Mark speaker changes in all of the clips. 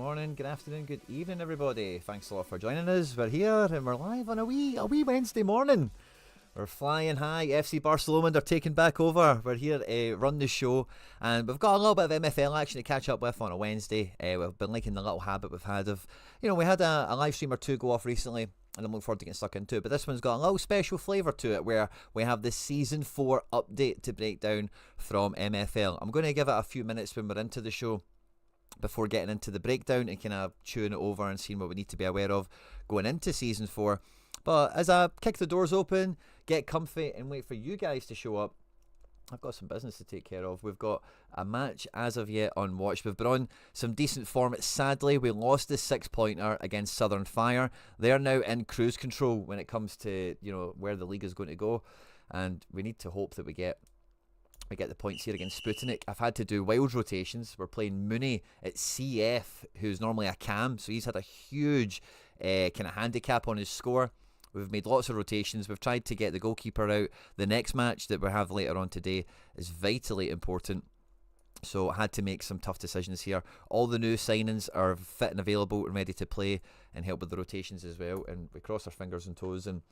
Speaker 1: morning, good afternoon, good evening, everybody. Thanks a lot for joining us. We're here and we're live on a wee Wednesday morning. We're flying high. FC Barcelona are taking back over. We're here to run the show, and we've got a little bit of MFL action to catch up with on a Wednesday. We've been liking the little habit we've had of, we had a live stream or two go off recently, and I'm looking forward to getting stuck into it. But this one's got a little special flavour to it, where we have the Season 4 update to break down from MFL. I'm going to give it a few minutes when we're into the show before getting into the breakdown and kind of chewing it over and seeing what we need to be aware of going into Season 4. But as I kick the doors open, get comfy and wait for you guys to show up, I've got some business to take care of. We've got a match as of yet unwatched. We've been on some decent form. Sadly, we lost the 6-pointer against Southern Fire. They're now in cruise control when it comes to where the league is going to go, and we need to hope that we get the points here against Sputnik. I've had to do wild rotations. We're playing Mooney at CF, who's normally a cam, so he's had a huge kind of handicap on his score. We've made lots of rotations. We've tried to get the goalkeeper out. The next match that we have later on today is vitally important, so I had to make some tough decisions here. All the new signings are fit and available and ready to play and help with the rotations as well, and we cross our fingers and toes. And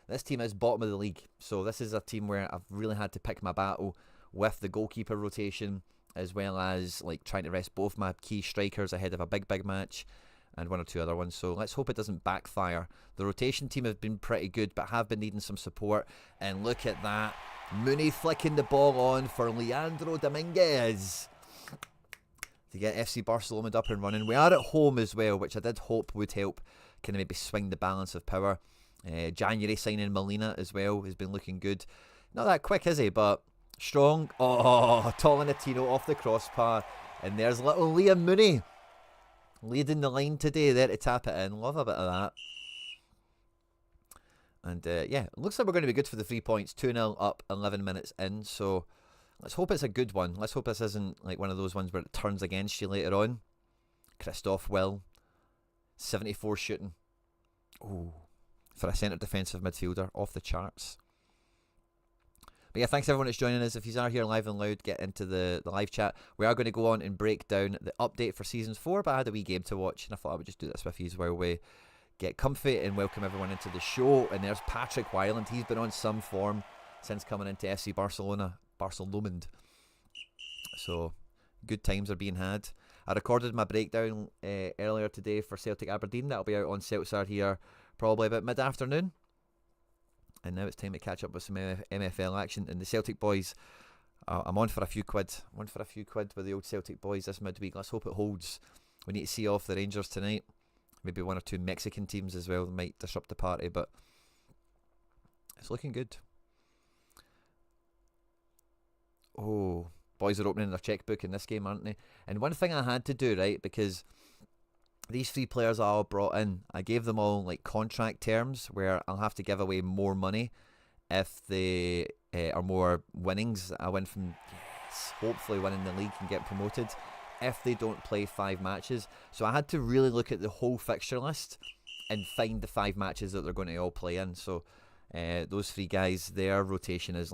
Speaker 1: this team is bottom of the league, so this is a team where I've really had to pick my battle with the goalkeeper rotation, as well as trying to rest both my key strikers ahead of a big match and one or two other ones. So let's hope it doesn't backfire. The rotation team have been pretty good, but have been needing some support. And look at that, Mooney flicking the ball on for Leandro Dominguez to get FC Barcelona up and running. We are at home as well, which I did hope would help kind of maybe swing the balance of power. January signing Molina as well has been looking good. Not that quick, is he? But strong. Oh, Tolentino off the crossbar. And there's little Liam Mooney leading the line today there to tap it in. Love a bit of that. And yeah, it looks like we're going to be good for the 3 points. 2-0 up, 11 minutes in. So let's hope it's a good one. Let's hope this isn't like one of those ones where it turns against you later on. Christoph Will, 74 shooting. Ooh, for a centre defensive midfielder, off the charts. But yeah, thanks everyone that's joining us. If you are here live and loud, get into the live chat. We are going to go on and break down the update for Season 4, but I had a wee game to watch, and I thought I would just do this with you while we get comfy and welcome everyone into the show. And there's Patrick Wyland. He's been on some form since coming into FC Barcelona. So good times are being had. I recorded my breakdown earlier today for Celtic Aberdeen. That'll be out on Celtsar here probably about mid-afternoon. And now it's time to catch up with some MFL action. And the Celtic boys, I'm on for a few quid. with the old Celtic boys this midweek. Let's hope it holds. We need to see off the Rangers tonight. Maybe one or two Mexican teams as well might disrupt the party, but it's looking good. Oh, boys are opening their checkbook in this game, aren't they? And one thing I had to do, right, because these 3 players I all brought in, I gave them all contract terms where I'll have to give away more money if they are more winnings. I win from hopefully winning the league and get promoted if they don't play 5 matches. So I had to really look at the whole fixture list and find the 5 matches that they're going to all play in. So those 3 guys, their rotation is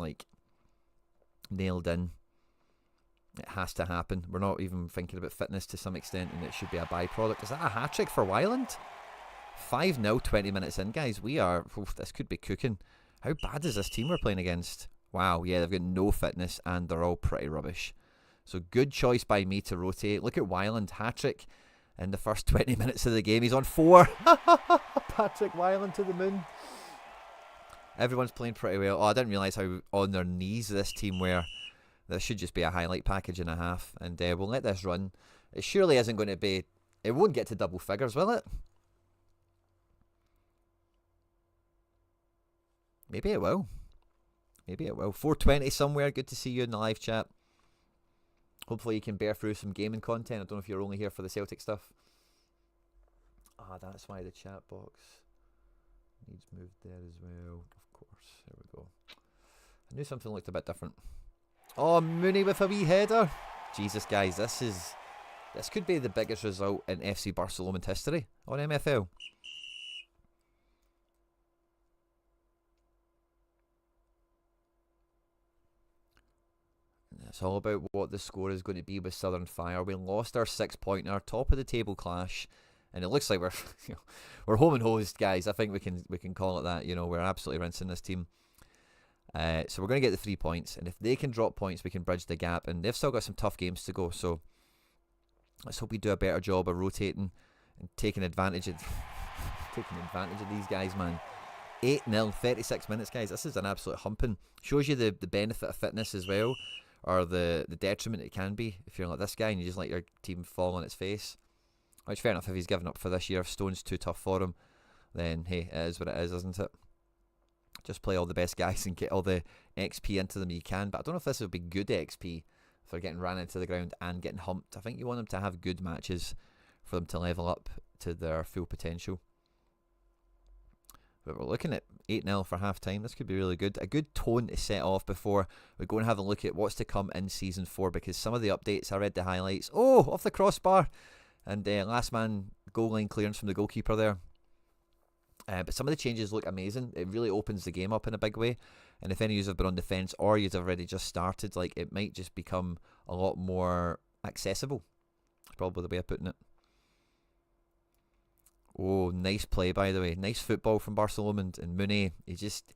Speaker 1: nailed in. It has to happen. We're not even thinking about fitness to some extent, and it should be a byproduct. Is that a hat-trick for Wyland? 5-0, 20 minutes in, guys. This could be cooking. How bad is this team we're playing against? Wow, yeah, they've got no fitness, and they're all pretty rubbish. So good choice by me to rotate. Look at Wyland, hat-trick in the first 20 minutes of the game. He's on 4. Patrick Wyland to the moon. Everyone's playing pretty well. Oh, I didn't realise how on their knees this team were. This should just be a highlight package and a half. And we'll let this run. It surely isn't going to be... It won't get to double figures, will it? Maybe it will. 420 somewhere. Good to see you in the live chat. Hopefully you can bear through some gaming content. I don't know if you're only here for the Celtic stuff. That's why the chat box needs moved there as well. Of course. There we go. I knew something looked a bit different. Oh, Mooney with a wee header. Jesus, guys, this could be the biggest result in FC Barcelona history on MFL. It's all about what the score is going to be with Southern Fire. We lost our 6-pointer, top of the table clash, and it looks like we're we're home and hosed, guys. I think we can call it that. We're absolutely rinsing this team. So we're going to get the 3 points, and if they can drop points, we can bridge the gap. And they've still got some tough games to go. So let's hope we do a better job of rotating and taking advantage of these guys, man. 8-0, 36 minutes, guys. This is an absolute humping. Shows you the benefit of fitness as well, or the detriment it can be if you're like this guy and you just let your team fall on its face. Which, fair enough, if he's given up for this year, if Stone's too tough for him, then hey, it is what it is, isn't it? Just play all the best guys and get all the XP into them you can. But I don't know if this would be good XP if they're getting ran into the ground and getting humped. I think you want them to have good matches for them to level up to their full potential. But we're looking at 8-0 for half time. This could be really good. A good tone to set off before we go and have a look at what's to come in Season 4, because some of the updates, I read the highlights. Oh, off the crossbar. And last man goal line clearance from the goalkeeper there. But some of the changes look amazing. It really opens the game up in a big way. And if any of you have been on defence or you've already just started, like, it might just become a lot more accessible. That's probably the way of putting it. Oh, nice play, by the way. Nice football from Barcelona. And Mooney, he just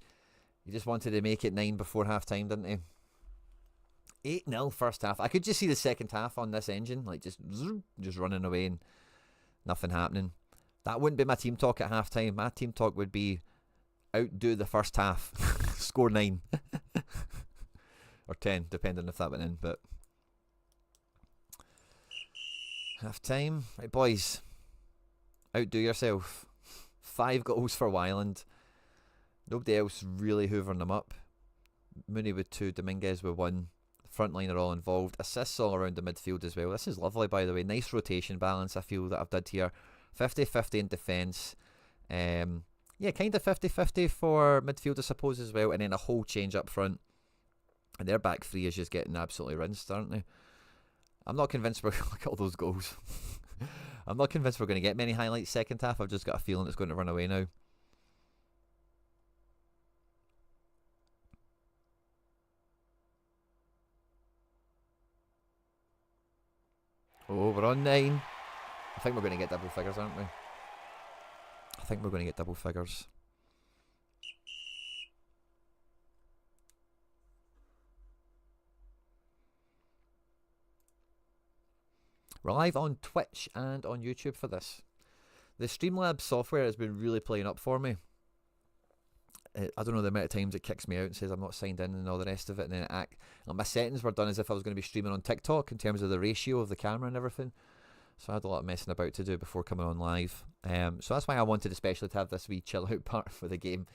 Speaker 1: wanted to make it 9 before half time, didn't he? 8-0 first half. I could just see the second half on this engine, like just running away and nothing happening. That wouldn't be my team talk at half time. My team talk would be outdo the first half. Score 9. Or 10, depending if that went in. But half time. Right, boys. Outdo yourself. 5 goals for Wyland. Nobody else really hoovering them up. Mooney with 2, Dominguez with 1. Front line are all involved. Assists all around the midfield as well. This is lovely, by the way. Nice rotation balance, I feel, that I've did here. 50-50 in defence. Yeah, kind of 50-50 for midfield, I suppose, as well. And then a whole change up front. And their back three is just getting absolutely rinsed, aren't they? I'm not convinced we're... Look at all those goals. I'm not convinced we're going to get many highlights second half. I've just got a feeling it's going to run away now. Oh, we're on 9. I think we're going to get double figures, aren't we? I think we're going to get double figures. We're live on Twitch and on YouTube for this. The Streamlabs software has been really playing up for me. I don't know the amount of times it kicks me out and says I'm not signed in and all the rest of it. And then like my settings were done as if I was going to be streaming on TikTok in terms of the ratio of the camera and everything. So I had a lot of messing about to do before coming on live. So that's why I wanted especially to have this wee chill out part for the game.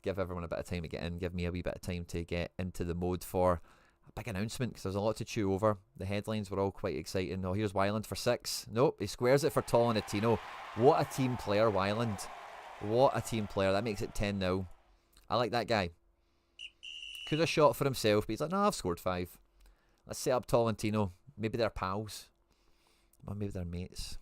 Speaker 1: Give everyone a bit of time to get in. Give me a wee bit of time to get into the mode for a big announcement, because there's a lot to chew over. The headlines were all quite exciting. Oh, here's Wyland for 6. Nope, he squares it for Tolentino. What a team player, Wyland. What a team player. That makes it 10 now. I like that guy. Could have shot for himself, but he's like, no, I've scored 5. Let's set up Tolentino. Maybe they're pals. Or maybe they're mates.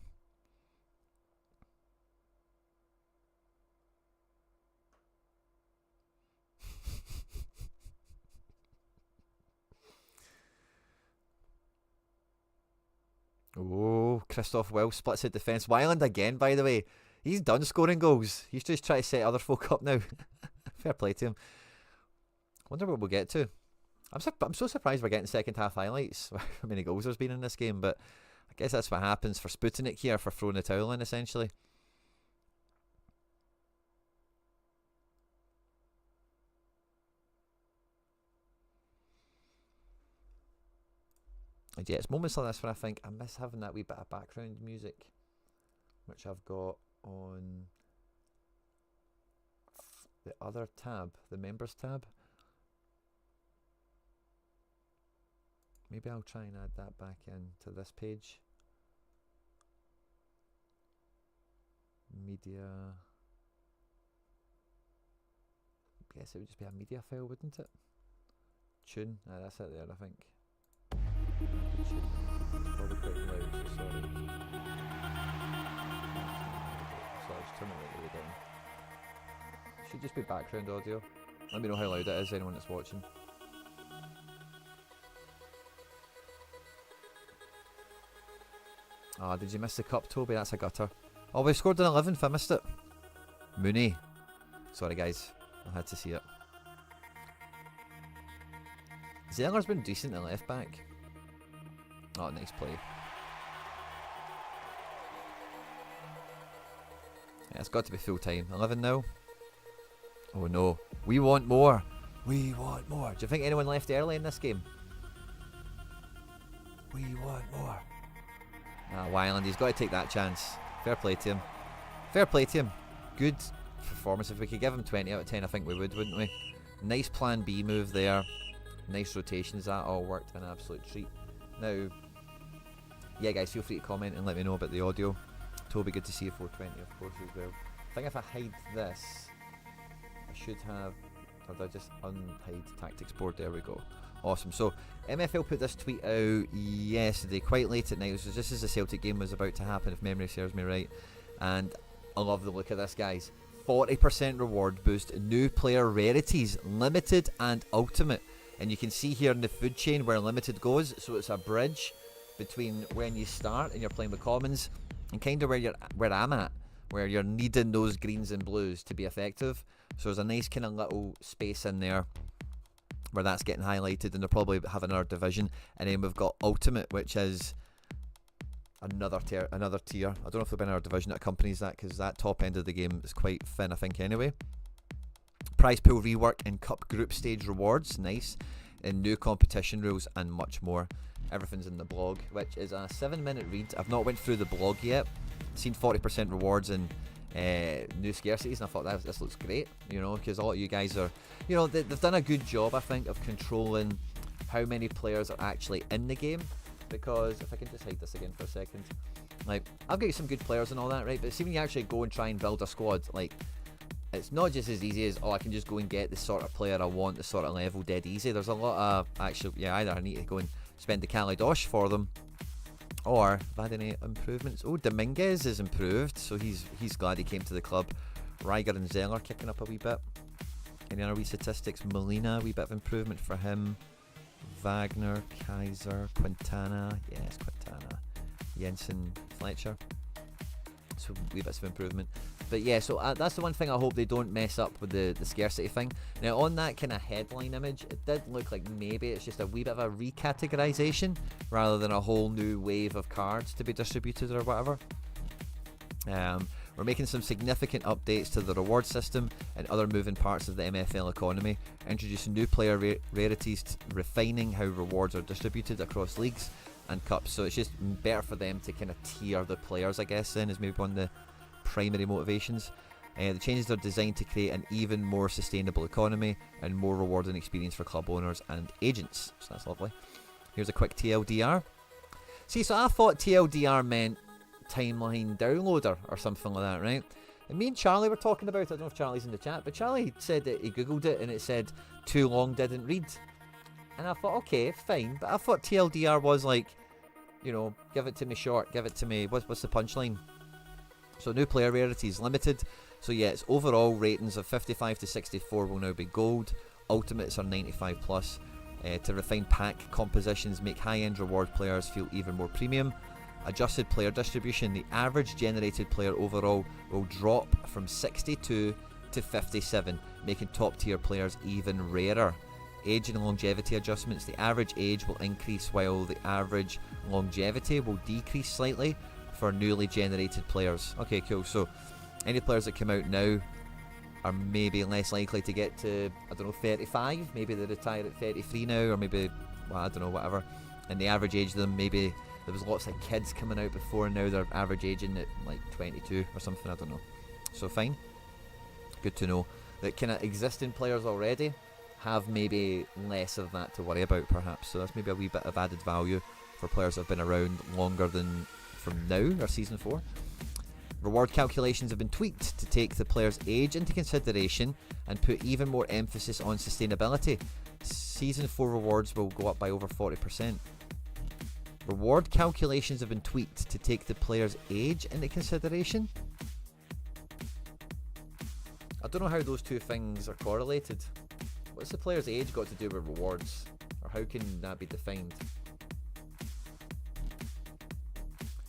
Speaker 1: Oh, Christoph Will splits the defence. Wyland again, by the way. He's done scoring goals. He's just trying to set other folk up now. Fair play to him. Wonder what we'll get to. I'm so surprised we're getting second half highlights. How many goals there's been in this game, but I guess that's what happens for Sputnik here, for throwing the towel in, essentially. And yeah, it's moments like this where I think I miss having that wee bit of background music, which I've got on the other tab, the members tab. Maybe I'll try and add that back into this page. Media. I guess it would just be a media file, wouldn't it? Tune. That's it there, I think. It's probably quite loud, so sorry. So I'll just turn it right way down. Should just be background audio. Let me know how loud it is, anyone that's watching. Oh, did you miss the cup, Toby? That's a gutter. Oh, we scored an 11th. I missed it. Mooney. Sorry, guys. I had to see it. Zeller's been decent at left back. Oh, nice play. Yeah, it's got to be full time. 11 now. Oh no. We want more. We want more. Do you think anyone left early in this game? We want more. Ah, Wyland, he's got to take that chance. Fair play to him. Fair play to him. Good performance. If we could give him 20 out of 10, I think we would, wouldn't we? Nice plan B move there. Nice rotations. That all worked. An absolute treat. Now, yeah, guys, feel free to comment and let me know about the audio. Toby, good to see you. 420, of course, as well. I think if I hide this, I should have. Or did I just unhide tactics board? There we go. Awesome. So MFL put this tweet out yesterday, quite late at night. So just as the Celtic game was about to happen, if memory serves me right. And I love the look of this, guys. 40% reward boost, new player rarities, limited and ultimate. And you can see here in the food chain where limited goes. So it's a bridge between when you start and you're playing with commons, and kind of where I'm at, where you're needing those greens and blues to be effective. So there's a nice kind of little space in there where that's getting highlighted, and they'll probably have another division. And then we've got ultimate, which is another tier. I don't know if there'll be another division that accompanies that, because that top end of the game is quite thin, I think, anyway. Prize pool rework and cup group stage rewards, nice, and new competition rules and much more. Everything's in the blog, which is a 7-minute read. I've not went through the blog yet. Seen 40% rewards and new scarcities, and I thought this looks great, you know, because a lot of you guys are, you know, they've done a good job, I think, of controlling how many players are actually in the game. Because if I can just hide this again for a second, like, I've got some good players and all that, right? But see, when you actually go and try and build a squad, like, it's not just as easy as, oh, I can just go and get the sort of player I want, the sort of level, dead easy. There's a lot of actually, yeah, either I need to go and spend the Calidosh for them, or have I had any improvements? Oh, Dominguez is improved, so he's glad he came to the club. Riger and Zeller kicking up a wee bit. Any other wee statistics? Molina, a wee bit of improvement for him. Wagner, Kaiser, Quintana, yes, Quintana, Jensen, Fletcher. So wee bits of improvement. But yeah, so that's the one thing I hope they don't mess up with the scarcity thing. Now on that kind of headline image, it did look like maybe it's just a wee bit of a recategorization rather than a whole new wave of cards to be distributed or whatever. We're making some significant updates to the reward system and other moving parts of the MFL economy, introducing new player rarities, refining how rewards are distributed across leagues and cups. So it's just better for them to kind of tier the players, I guess, then, is maybe one of the primary motivations. The changes are designed to create an even more sustainable economy and more rewarding experience for club owners and agents. So that's lovely. Here's a quick TLDR. See, so I thought TLDR meant timeline downloader or something like that, right? And me and Charlie were talking about it. I don't know if Charlie's in the chat, but Charlie said that he googled it and it said too long, didn't read. And I thought, okay, fine, but I thought TLDR was like, you know, give it to me short, give it to me, what's the punchline? So new player rarities limited. So yeah, it's overall ratings of 55 to 64 will now be gold. Ultimates are 95 plus. To refine pack compositions, make high-end reward players feel even more premium. Adjusted player distribution, the average generated player overall will drop from 62 to 57, making top tier players even rarer. Age and longevity adjustments, the average age will increase while the average longevity will decrease slightly for newly generated players. Okay, cool. So any players that come out now are maybe less likely to get to, I don't know, 35. Maybe they retire at 33 now, or maybe, well, I don't know, whatever. And the average age of them, maybe there was lots of kids coming out before, and now they're average aging at like 22 or something, I don't know. So fine. Good to know that kind of existing players already have maybe less of that to worry about, perhaps. So that's maybe a wee bit of added value for players that have been around longer than from now, or season 4. Reward calculations have been tweaked to take the player's age into consideration and put even more emphasis on sustainability. Season 4 rewards will go up by over 40%. Reward calculations have been tweaked to take the player's age into consideration. I don't know how those two things are correlated. What's the player's age got to do with rewards? Or how can that be defined?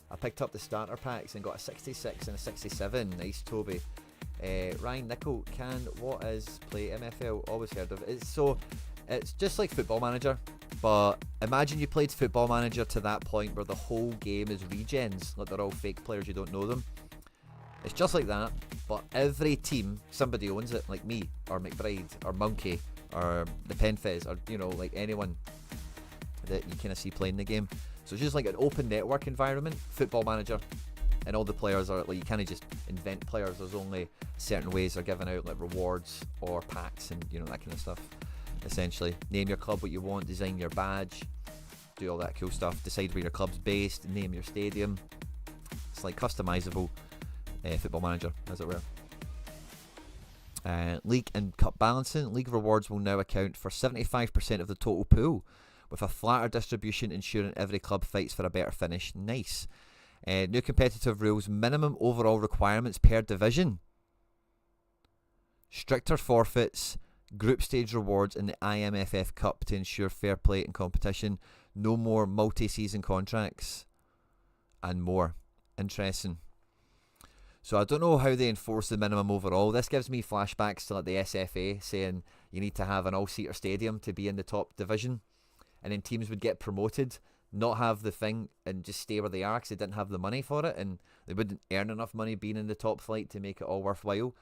Speaker 1: A picked up the starter packs and got a 66 and a 67. Nice, Toby. Ryan Nickel, what is Play MFL? Always heard of it. It's just like Football Manager, but imagine you played Football Manager to that point where the whole game is regens, like they're all fake players, you don't know them. It's just like that, but every team, somebody owns it, like me, or McBride, or Monkey, or the Penfez, or like anyone that you kind of see playing the game. So it's just like an open network environment, Football Manager, and all the players are like, you can't just invent players. There's only certain ways they're giving out, like rewards or packs and that kind of stuff. Essentially, name your club what you want, design your badge, do all that cool stuff, decide where your club's based, name your stadium. It's like customizable Football Manager, as it were. League and cup balancing. League rewards will now account for 75% of the total pool, with a flatter distribution ensuring every club fights for a better finish. Nice. New competitive rules. Minimum overall requirements per division. Stricter forfeits. Group stage rewards in the IMFF Cup to ensure fair play and competition. No more multi-season contracts. And more. Interesting. So I don't know how they enforce the minimum overall. This gives me flashbacks to like the SFA saying you need to have an all-seater stadium to be in the top division. And then teams would get promoted, not have the thing, and just stay where they are because they didn't have the money for it, and they wouldn't earn enough money being in the top flight to make it all worthwhile.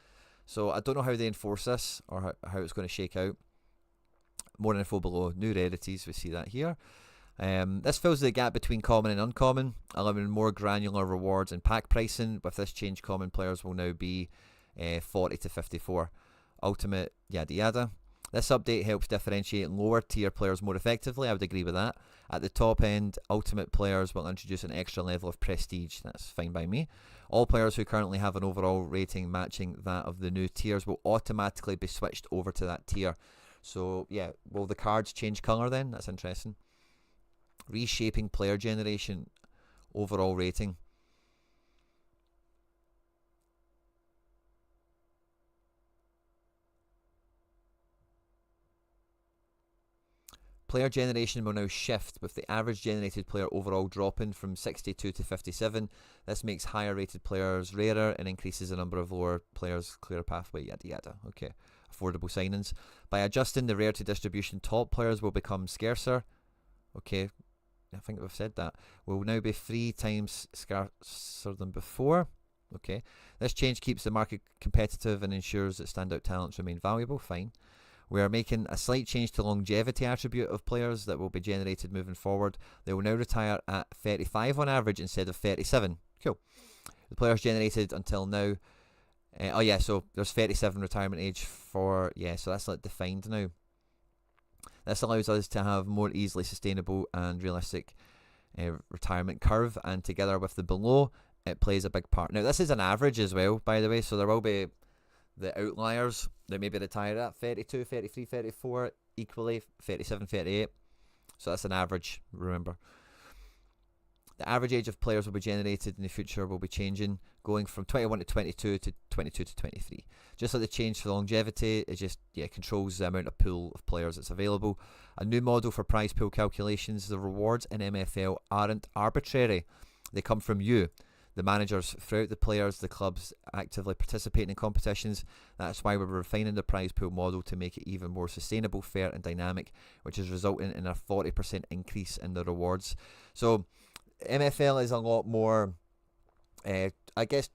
Speaker 1: So I don't know how they enforce this or how it's going to shake out. More info below. New rarities, we see that here. This fills the gap between common and uncommon, allowing more granular rewards and pack pricing. With this change, common players will now be 40 to 54. Ultimate, yada yada. This update helps differentiate lower tier players more effectively. I would agree with that. At the top end, Ultimate players will introduce an extra level of prestige. That's fine by me. All players who currently have an overall rating matching that of the new tiers will automatically be switched over to that tier. So yeah, will the cards change colour then? That's interesting. Reshaping player generation, overall rating. Player generation will now shift, with the average generated player overall dropping from 62 to 57. This makes higher rated players rarer and increases the number of lower players, clearer pathway, yada yada. Okay, affordable signings. By adjusting the rarity distribution, top players will become scarcer. Okay, I think we've said that. Will now be 3 times scarcer than before. Okay, this change keeps the market competitive and ensures that standout talents remain valuable. Fine. We are making a slight change to longevity attribute of players that will be generated moving forward. They will now retire at 35 on average instead of 37. Cool. The players generated until now. So there's 37 retirement age for, so that's like defined now. This allows us to have more easily sustainable and realistic retirement curve, and together with the below, it plays a big part. Now this is an average as well, by the way, so there will be the outliers that maybe retire at 32, 33, 34, equally 37, 38. So that's an average, remember. The average age of players will be generated in the future will be changing, going from 21 to 22 to 22 to 23. Just like the change for longevity, it just controls the amount of pool of players that's available. A new model for prize pool calculations. The rewards in MFL aren't arbitrary. They come from you, the managers, throughout the players, the clubs actively participating in competitions. That's why we're refining the prize pool model to make it even more sustainable, fair and dynamic, which is resulting in a 40% increase in the rewards. So MFL is a lot more, I guess,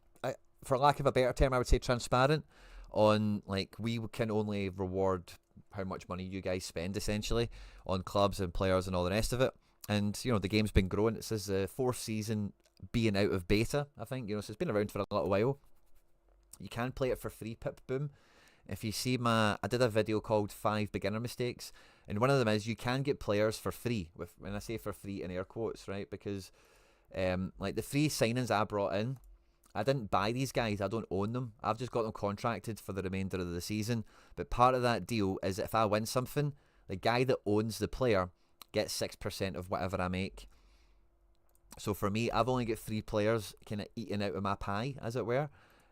Speaker 1: for lack of a better term, I would say transparent on, like, we can only reward how much money you guys spend, essentially, on clubs and players and all the rest of it. And, the game's been growing. This is the 4th season being out of beta, I think. So it's been around for a little while. You can play it for free, Pip Boom. If you see I did a video called 5 beginner mistakes, and one of them is you can get players for free. When I say for free in air quotes, right? Because like the 3 signings I brought in, I didn't buy these guys, I don't own them. I've just got them contracted for the remainder of the season. But part of that deal is if I win something, the guy that owns the player gets 6% of whatever I make. So for me, I've only got 3 players kind of eating out of my pie, as it were,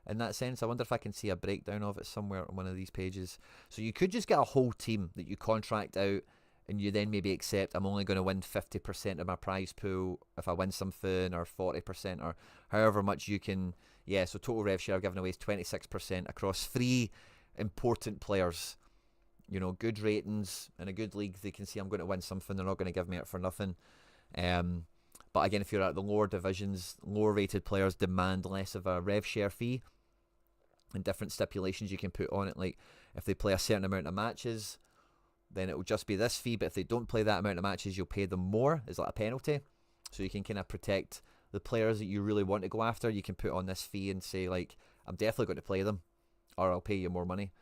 Speaker 1: in that sense. I wonder if I can see a breakdown of it somewhere on one of these pages. So you could just get a whole team that you contract out and you then maybe accept I'm only going to win 50% of my prize pool if I win something, or 40%, or however much you can. Yeah, so total rev share given away is 26% across 3 important players. You know, good ratings in a good league, they can see I'm going to win something. They're not going to give me it for nothing. But again, if you're at the lower divisions, lower rated players demand less of a rev share fee, and different stipulations you can put on it. Like if they play a certain amount of matches, then it will just be this fee. But if they don't play that amount of matches, you'll pay them more. It's like a penalty. So you can kind of protect the players that you really want to go after. You can put on this fee and say, like, I'm definitely going to play them, or I'll pay you more money.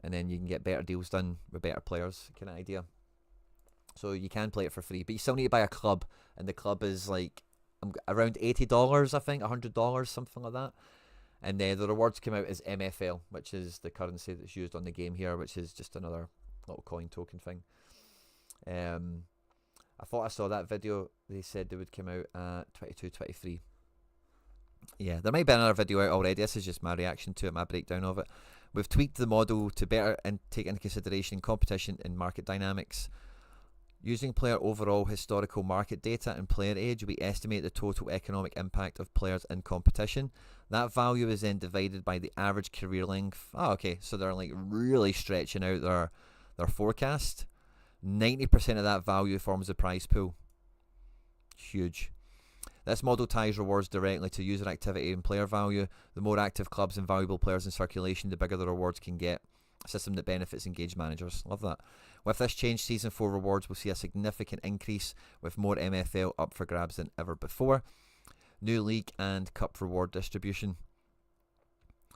Speaker 1: And then you can get better deals done with better players, kind of idea. So you can play it for free, but you still need to buy a club, and the club is like around $80, I think, $100, something like that. And the rewards come out as MFL, which is the currency that's used on the game here, which is just another little coin token thing. I thought I saw that video. They said they would come out at 22, 23. Yeah, there might be another video out already. This is just my reaction to it, my breakdown of it. We've tweaked the model to better take into consideration competition and market dynamics. Using player overall historical market data and player age, we estimate the total economic impact of players in competition. That value is then divided by the average career length. Oh, okay, so they're like really stretching out their forecast. 90% of that value forms the prize pool. Huge. This model ties rewards directly to user activity and player value. The more active clubs and valuable players in circulation, the bigger the rewards can get. A system that benefits engaged managers. Love that. With this change, Season 4 rewards will see a significant increase, with more MFL up for grabs than ever before. New league and cup reward distribution.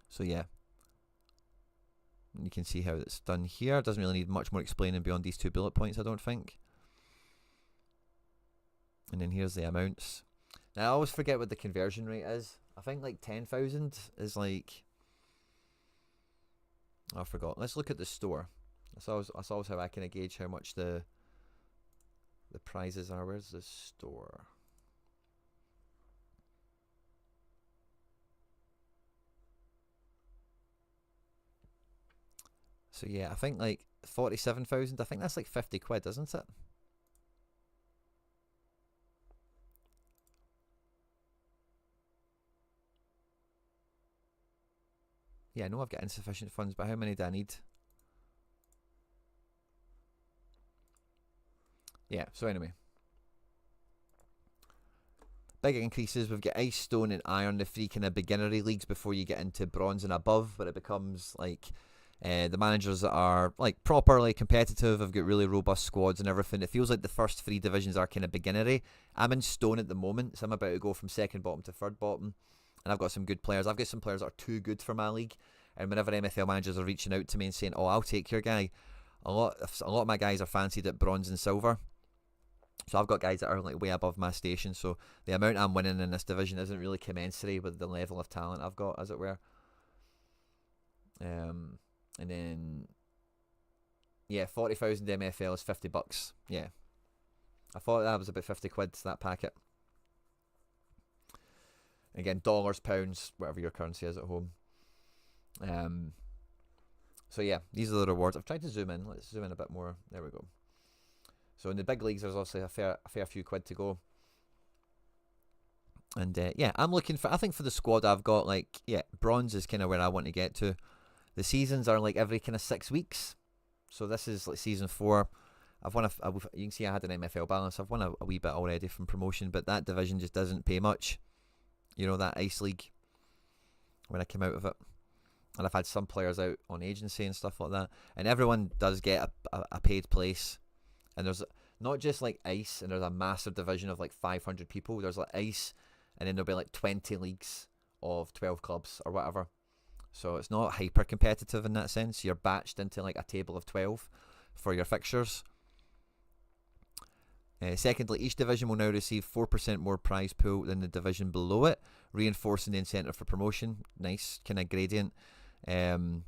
Speaker 1: So yeah, you can see how it's done here. Doesn't really need much more explaining beyond these 2 bullet points, I don't think. And then here's the amounts. Now I always forget what the conversion rate is. I think like 10,000 is like... I forgot. Let's look at the store. That's always how I can gauge how much the prizes are. Where's the store? So yeah, I think like 47,000. I think that's like 50 quid, isn't it? Yeah, I know I've got insufficient funds, but how many do I need? Yeah, so anyway. Big increases. We've got Ice, Stone and Iron, the 3 kind of beginnery leagues before you get into Bronze and above, but it becomes like the managers that are like properly competitive have got really robust squads and everything. It feels like the first 3 divisions are kind of beginnery. I'm in Stone at the moment, so I'm about to go from second bottom to third bottom. And I've got some good players. I've got some players that are too good for my league. And whenever MFL managers are reaching out to me and saying, "Oh, I'll take your guy," a lot of my guys are fancied at bronze and silver. So I've got guys that are like way above my station. So the amount I'm winning in this division isn't really commensurate with the level of talent I've got, as it were. And then, yeah, 40,000 MFL is $50. Yeah, I thought that was about 50 quid, that packet. Again, dollars, pounds, whatever your currency is at home. So yeah, these are the rewards. I've tried to zoom in. Let's zoom in a bit more. There we go. So in the big leagues, there's obviously a fair few quid to go. And yeah, I'm looking for, I think for the squad I've got, like, yeah, bronze is kind of where I want to get to. The seasons are like every kind of 6 weeks. So this is like season 4. I've won you can see I had an MFL balance. I've won a wee bit already from promotion, but that division just doesn't pay much. You know, that Ice League, when I came out of it. And I've had some players out on agency and stuff like that. And everyone does get a paid place. And there's not just like Ice, and there's a massive division of like 500 people. There's like Ice, and then there'll be like 20 leagues of 12 clubs or whatever. So it's not hyper competitive in that sense. You're batched into like a table of 12 for your fixtures. Secondly, each division will now receive 4% more prize pool than the division below it, reinforcing the incentive for promotion. Nice kind of gradient. On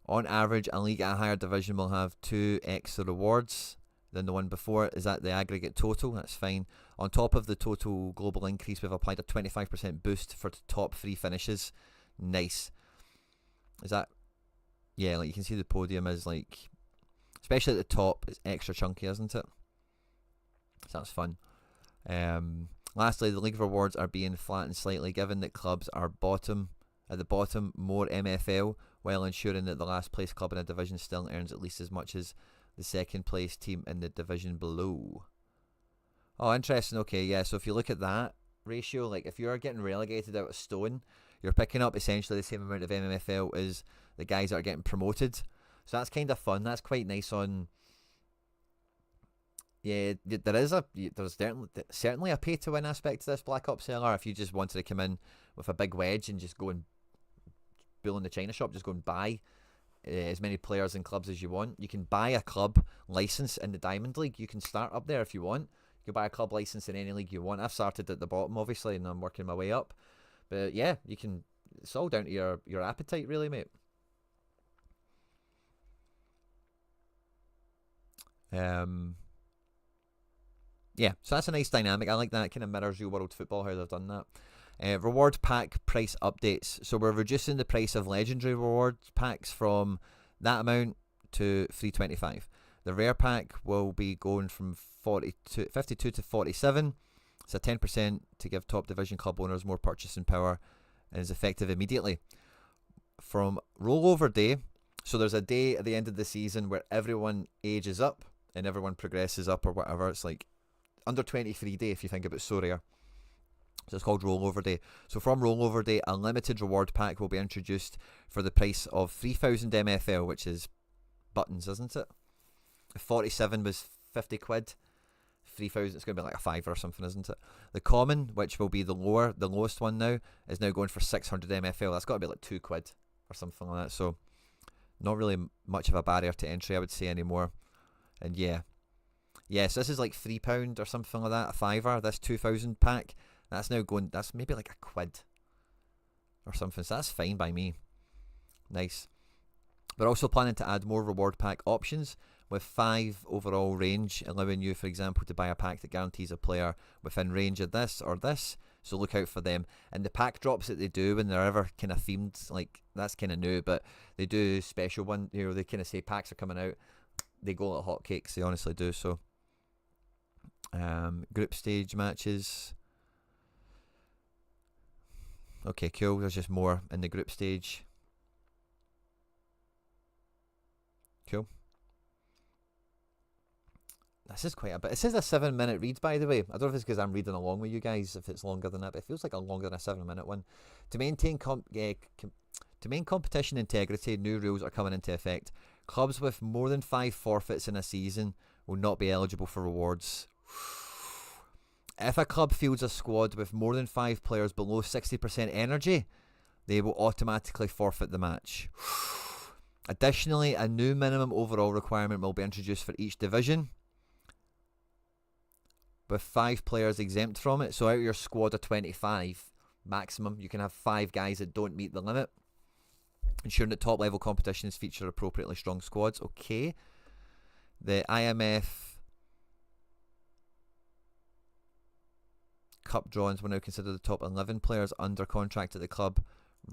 Speaker 1: average, a league at a higher division will have 2 extra rewards than the one before. Is that the aggregate total? That's fine. On top of the total global increase, we've applied a 25% boost for the top 3 finishes. Nice. Is that... Yeah, like you can see the podium is like especially at the top. It's extra chunky, isn't it? So that's fun. Lastly, the league rewards are being flattened slightly, given that clubs are at the bottom more MFL, while ensuring that the last place club in a division still earns at least as much as the second place team in the division below. Oh, interesting. Okay, yeah. So if you look at that ratio, like if you're getting relegated out of Stone, you're picking up essentially the same amount of MFL as the guys that are getting promoted. So that's kind of fun. That's quite nice on. Yeah, there's certainly a pay to win aspect to this Black Ops Cellar. If you just wanted to come in with a big wedge and just go and bull in the China shop, just go and buy as many players and clubs as you want. You can buy a club license in the Diamond League. You can start up there if you want. You can buy a club license in any league you want. I've started at the bottom, obviously, and I'm working my way up. But yeah, you can. It's all down to your appetite, really, mate. Yeah, so that's a nice dynamic. I like that. It kind of mirrors real world football, how they've done that. Reward pack price updates. So we're reducing the price of legendary reward packs from that amount to $3.25. The rare pack will be going from 52 to 47. It's a 10% to give top division club owners more purchasing power, and is effective immediately. From rollover day, so there's a day at the end of the season where everyone ages up and everyone progresses up or whatever. It's like under 23 day if you think about So Rare. So it's called rollover day. So from rollover day, a limited reward pack will be introduced for the price of 3,000 MFL, which is buttons, isn't it? If 47 was 50 quid, 3,000, it's going to be like a fiver or something, isn't it? The common, which will be the lowest one now, is now going for 600 MFL. That's got to be like 2 quid or something like that. So not really much of a barrier to entry, I would say, anymore. And yeah, so this is like £3 or something like that, a fiver. This 2,000 pack, that's now going. That's maybe like a quid or something. So that's fine by me. Nice. We're also planning to add more reward pack options with 5 overall range, allowing you, for example, to buy a pack that guarantees a player within range of this or this. So look out for them. And the pack drops that they do when they're ever kind of themed, like that's kind of new, but they do special one. You know, they kind of say packs are coming out. They go like hotcakes. They honestly do. So group stage matches. Okay, cool. There's just more in the group stage. Cool. This is quite a bit. It says a 7-minute read, by the way. I don't know if it's because I'm reading along with you guys, if it's longer than that, but it feels like a longer than a 7-minute one. To maintain competition integrity, new rules are coming into effect. Clubs with more than 5 forfeits in a season will not be eligible for rewards. If a club fields a squad with more than 5 players below 60% energy, they will automatically forfeit the match. Additionally, a new minimum overall requirement will be introduced for each division, with 5 players exempt from it. So out of your squad of 25 maximum, you can have 5 guys that don't meet the limit, ensuring that top level competitions feature appropriately strong squads. Okay. The IMF Cup drawings will now consider the top 11 players under contract at the club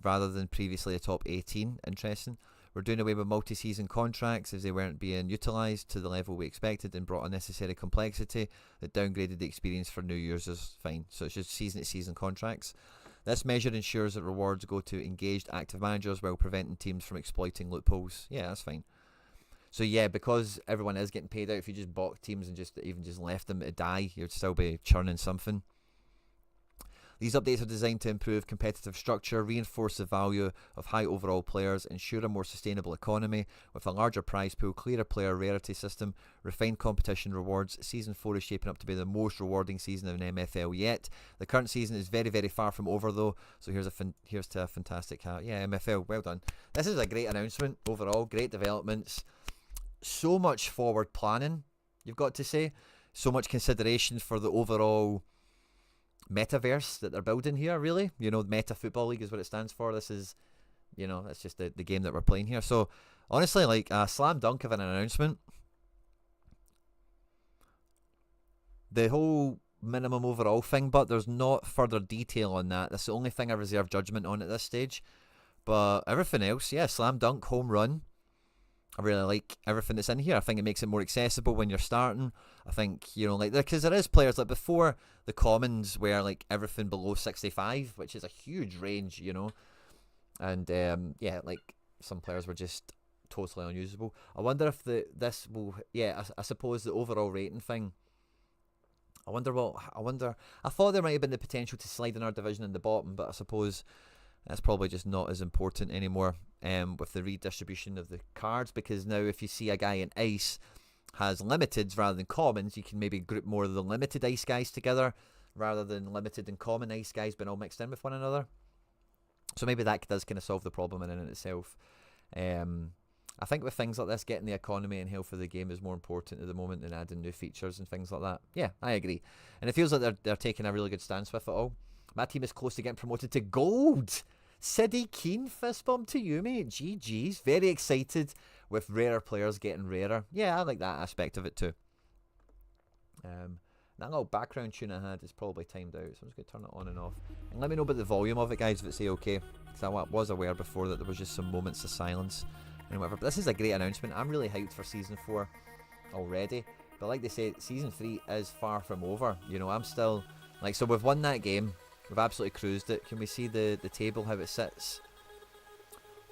Speaker 1: rather than previously the top 18. Interesting. We're doing away with multi-season contracts as they weren't being utilised to the level we expected and brought unnecessary complexity that downgraded the experience for new users. Fine. So it's just season-to-season contracts. This measure ensures that rewards go to engaged active managers while preventing teams from exploiting loopholes. Yeah, that's fine. So yeah, because everyone is getting paid out, if you just bought teams and just left them to die, you'd still be churning something. These updates are designed to improve competitive structure, reinforce the value of high overall players, ensure a more sustainable economy with a larger prize pool, clearer player rarity system, refined competition rewards. Season 4 is shaping up to be the most rewarding season of an MFL yet. The current season is very, very far from over though, so here's to a fantastic hat. Yeah, MFL, well done. This is a great announcement overall, great developments. So much forward planning, you've got to say. So much consideration for the overall metaverse that they're building here, really. You know, Meta Football League is what it stands for. This is, you know, it's just the game that we're playing here. So, honestly, like a slam dunk of an announcement. The whole minimum overall thing, but there's not further detail on that. That's the only thing I reserve judgment on at this stage. But everything else, yeah, slam dunk, home run. I really like everything that's in here. I think it makes it more accessible when you're starting. I think, like, because there is players like before the commons where like everything below 65, which is a huge range, and like some players were just totally unusable. I wonder if this will, I suppose the overall rating thing. I thought there might have been the potential to slide in our division in the bottom, but I suppose that's probably just not as important anymore with the redistribution of the cards, because now if you see a guy in ice has limiteds rather than commons, you can maybe group more of the limited ice guys together rather than limited and common ice guys being all mixed in with one another. So maybe that does kind of solve the problem in and itself. I think with things like this, getting the economy and health of the game is more important at the moment than adding new features and things like that. Yeah, I agree. And it feels like they're taking a really good stance with it all. My team is close to getting promoted to gold. Siddy Keane, fist bump to you, mate. GG's. Very excited with rarer players getting rarer. Yeah, I like that aspect of it too. That little background tune I had is probably timed out, so I'm just going to turn it on and off. And let me know about the volume of it, guys, if it's okay. Because I was aware before that there was just some moments of silence and whatever. But this is a great announcement. I'm really hyped for Season 4 already. But like they say, Season 3 is far from over. I'm still... so we've won that game. We've absolutely cruised it. Can we see the table, how it sits?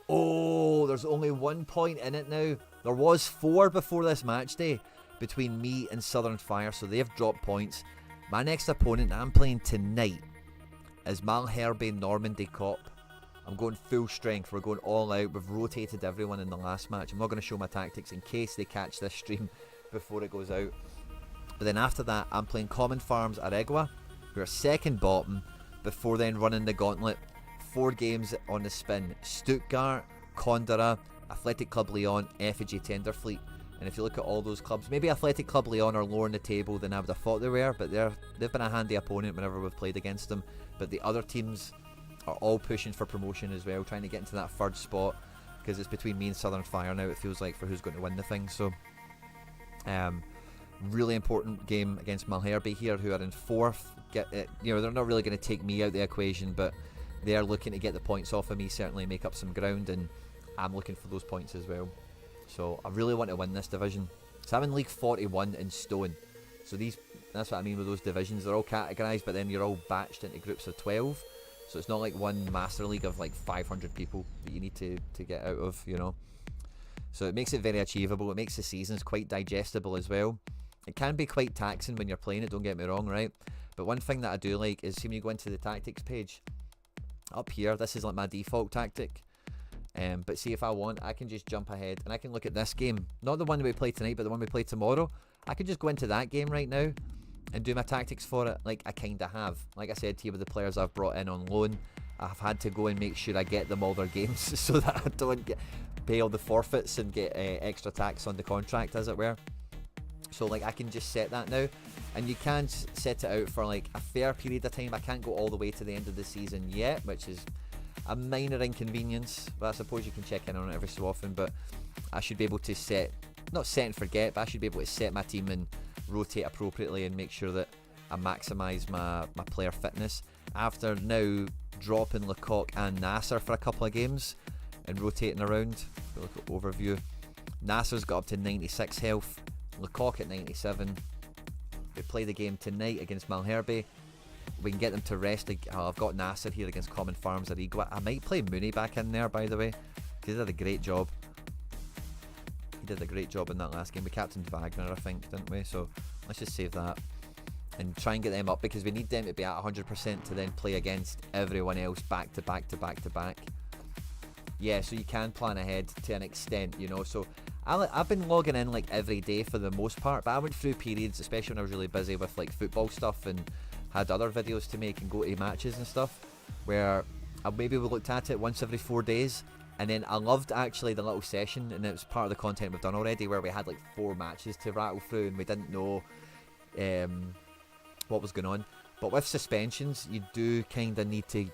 Speaker 1: Oh, there's only 1 point in it now. There was 4 before this match day between me and Southern Fire, so they've dropped points. My next opponent I'm playing tonight is Malherbe Normandy Cop. I'm going full strength. We're going all out. We've rotated everyone in the last match. I'm not going to show my tactics in case they catch this stream before it goes out. But then after that, I'm playing Common Farms Aregua. We're second bottom before then running the gauntlet. 4 games on the spin. Stuttgart, Condora, Athletic Club Lyon, Effigy Tenderfleet. And if you look at all those clubs, maybe Athletic Club Lyon are lower in the table than I would have thought they were, but they've been a handy opponent whenever we've played against them. But the other teams are all pushing for promotion as well, trying to get into that third spot, because it's between me and Southern Fire now, it feels like, for who's going to win the thing. So really important game against Malherbe here, who are in 4th. They're not really going to take me out the equation, but they're looking to get the points off of me, certainly make up some ground, and I'm looking for those points as well. So I really want to win this division. So I'm in League 41 in Stone. So that's what I mean with those divisions. They're all categorised, but then you're all batched into groups of 12. So it's not like one Master League of like 500 people that you need to get out of, So it makes it very achievable. It makes the seasons quite digestible as well. It can be quite taxing when you're playing it, don't get me wrong, right? But one thing that I do like is, see when you go into the tactics page, up here, this is like my default tactic. But see, if I want, I can just jump ahead and I can look at this game. Not the one that we play tonight, but the one we play tomorrow. I could just go into that game right now and do my tactics for it, like I kind of have. Like I said to you, with the players I've brought in on loan, I've had to go and make sure I get them all their games so that I don't pay all the forfeits and get extra tax on the contract, as it were. So like I can just set that now, and you can set it out for like a fair period of time. I can't go all the way to the end of the season yet, which is a minor inconvenience, but I suppose you can check in on it every so often. But I should be able to not set and forget, but I should be able to set my team and rotate appropriately and make sure that I maximise my player fitness. After now dropping Lecoq and Nasser for a couple of games and rotating around, look at overview. Nasser's got up to 96 health, Lecoq at 97. We play the game tonight against Malherbe. We can get them to rest. I've got Nasser here against Common Farms Arigua. I might play Mooney back in there, by the way, because he did a great job. He did a great job in that last game. We captained Wagner, I think, didn't we? So let's just save that and try and get them up, because we need them to be at 100% to then play against everyone else back to back to back to back. Yeah, so you can plan ahead to an extent, So I've been logging in like every day for the most part, but I went through periods, especially when I was really busy with like football stuff and had other videos to make and go to matches and stuff, where maybe we looked at it once every 4 days. And then I loved actually the little session, and it was part of the content we've done already, where we had like 4 matches to rattle through and we didn't know what was going on. But with suspensions, you do kind of need to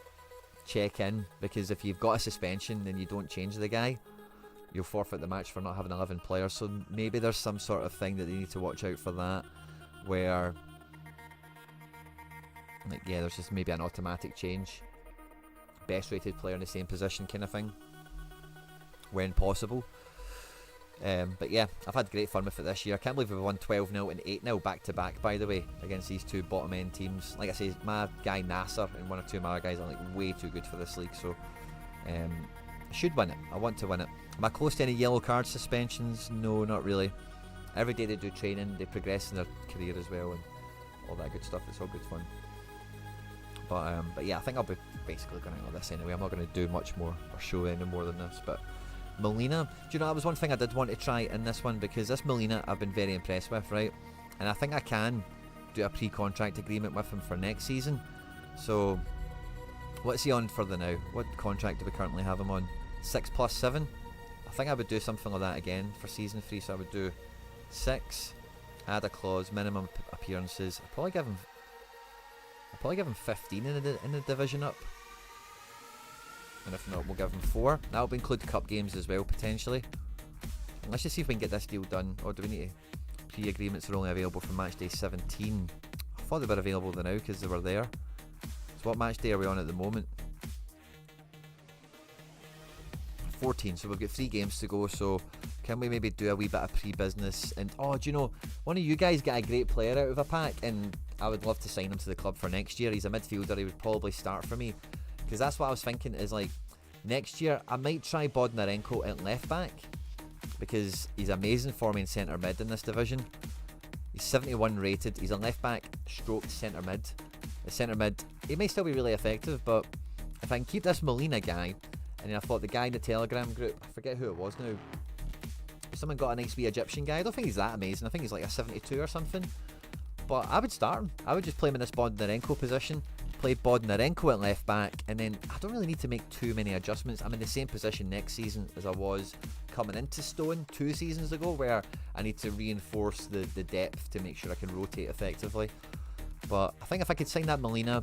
Speaker 1: check in, because if you've got a suspension and you don't change the guy, you'll forfeit the match for not having 11 players. So maybe there's some sort of thing that they need to watch out for, that where there's just maybe an automatic change, best rated player in the same position kind of thing when possible. But yeah, I've had great fun with it this year. I can't believe we won 12-0 and 8-0 back to back, by the way, against these two bottom end teams. Like I say, my guy Nasser and one or two of my other guys are like way too good for this league, so I should win it. I want to win it. Am I close to any yellow card suspensions? No, not really. Every day they do training, they progress in their career as well, and all that good stuff. It's all good fun. But yeah, I think I'll be basically going out of this anyway. I'm not going to do much more or show any more than this. But Molina, do you know, that was one thing I did want to try in this one, because this Molina I've been very impressed with, right? And I think I can do a pre-contract agreement with him for next season. So what's he on for the now? What contract do we currently have him on? 6+7? I think I would do something like that again for season 3. So I would do 6, add a clause, minimum appearances. I'd probably give him 15 in the division up, and if not, we'll give him 4. That'll include cup games as well, potentially. And let's just see if we can get this deal done. Or do we need to? Pre-agreements are only available for match day 17. I thought they were available now because they were there. So what match day are we on at the moment? 14, so we've got 3 games to go. So can we maybe do a wee bit of pre-business? And do you know, one of you guys get a great player out of a pack, and I would love to sign him to the club for next year. He's a midfielder. He would probably start for me, because that's what I was thinking, is like next year I might try Bodnarenko at left back, because he's amazing for me in centre mid in this division. He's 71 rated. He's a left back stroke centre mid. The centre mid, he may still be really effective, but if I can keep this Molina guy, and then I thought the guy in the Telegram group, I forget who it was now, someone got a nice wee Egyptian guy. I don't think he's that amazing. I think he's like a 72 or something. But I would start him. I would just play him in this Bodnarenko position, play Bodnarenko at left back, and then I don't really need to make too many adjustments. I'm in the same position next season as I was coming into Stone 2 seasons ago, where I need to reinforce the depth to make sure I can rotate effectively. But I think if I could sign that Molina,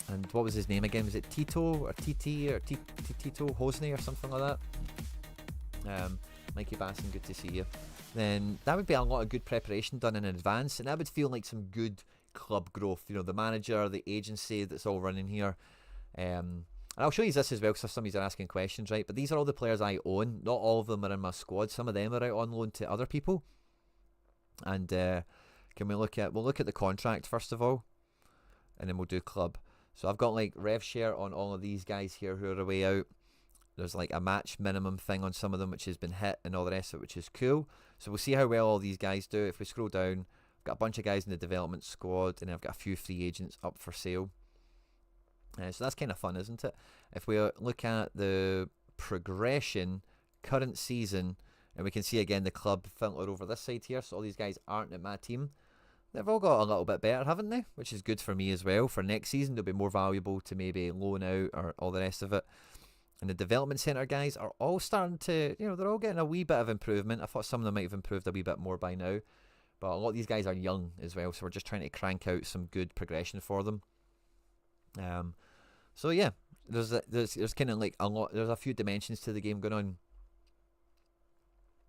Speaker 1: and what was his name again? Was it Tito or TT or Tito Hosney or something like that? Mikey Basson, good to see you. Then that would be a lot of good preparation done in advance, and that would feel like some good club growth. You know, the manager, the agency that's all running here. And I'll show you this as well, because some of you are asking questions, right? But these are all the players I own. Not all of them are in my squad. Some of them are out on loan to other people. And can we look at? We'll look at the contract first of all, and then we'll do club. So I've got like rev share on all of these guys here who are away out. There's like a match minimum thing on some of them which has been hit, and all the rest of it, which is cool. So we'll see how well all these guys do. If we scroll down, I've got a bunch of guys in the development squad, and then I've got a few free agents up for sale. So that's kind of fun, isn't it? If we look at the progression, current season, and we can see again the club filter over this side here. So all these guys aren't at my team. They've all got a little bit better, haven't they? Which is good for me as well. For next season, they'll be more valuable to maybe loan out or all the rest of it. And the development centre guys are all starting to, you know, they're all getting a wee bit of improvement. I thought some of them might have improved a wee bit more by now. But a lot of these guys are young as well, so we're just trying to crank out some good progression for them. So yeah, there's kind of like a lot, there's a few dimensions to the game going on.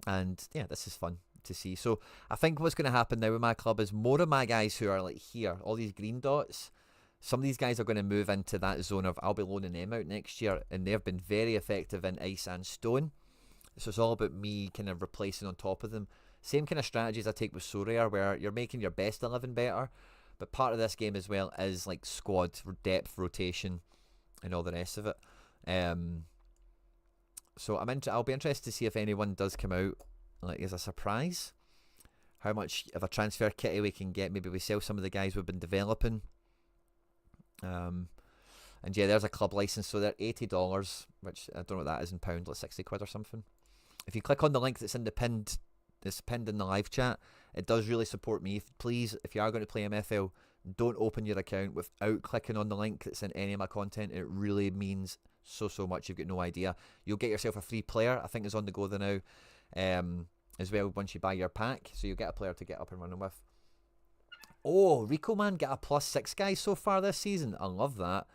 Speaker 1: And yeah, this is fun to see. So I think what's going to happen now with my club is more of my guys who are like here, all these green dots, some of these guys are going to move into that zone of I'll be loaning them out next year, and they've been very effective in ice and stone. So it's all about me kind of replacing on top of them. Same kind of strategies I take with Sorare, where you're making your best 11 better, but part of this game as well is like squad depth, rotation, and all the rest of it. So I'll be interested to see if anyone does come out like as a surprise. How much of a transfer kitty we can get. Maybe we sell some of the guys we've been developing. And yeah, there's a club license, so they're $80, which I don't know what that is in pound, like 60 quid or something. If you click on the link that's in the pinned in the live chat, it does really support me. Please, if you are going to play MFL, don't open your account without clicking on the link that's in any of my content. It really means so much. You've got no idea. You'll get yourself a free player, I think is on the go there now, as well, once you buy your pack, so you'll get a player to get up and running with. Oh, Rico Man get a +6 guy so far this season. I love that.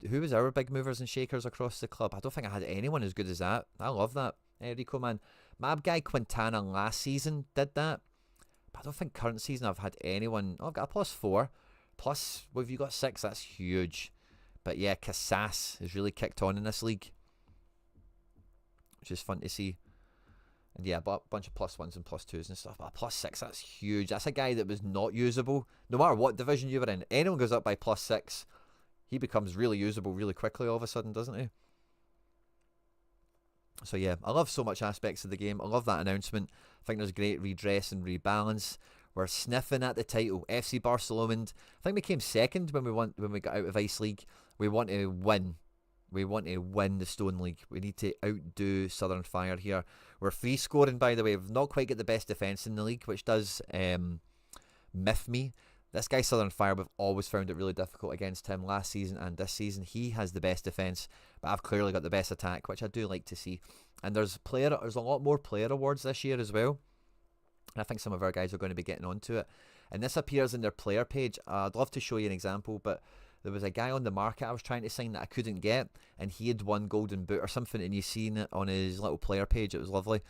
Speaker 1: Who was our big movers and shakers across the club? I don't think I had anyone as good as that. I love that. Rico Man. My guy Quintana last season did that, but I don't think current season I've had anyone. Oh, I've got a +4. Plus, what have you got 6? That's huge. But yeah, Casas has really kicked on in this league, which is fun to see. And yeah, but a bunch of +1s and +2s and stuff. But a +6, that's huge. That's a guy that was not usable. No matter what division you were in, anyone goes up by +6, he becomes really usable really quickly all of a sudden, doesn't he? So yeah, I love so much aspects of the game. I love that announcement. I think there's great redress and rebalance. We're sniffing at the title. FC Barcelona. I think we came second when we got out of Ice League. We want to win. We want to win the Stone League. We need to outdo Southern Fire here. We're free scoring, by the way. We've not quite got the best defence in the league, which does miff me. This guy Southern Fire, we've always found it really difficult against him last season and this season. He has the best defence, but I've clearly got the best attack, which I do like to see. And there's a lot more player awards this year as well. And I think some of our guys are going to be getting onto it. And this appears in their player page. I'd love to show you an example, but there was a guy on the market I was trying to sign that I couldn't get, and he had won Golden Boot or something, and you seen it on his little player page. It was lovely.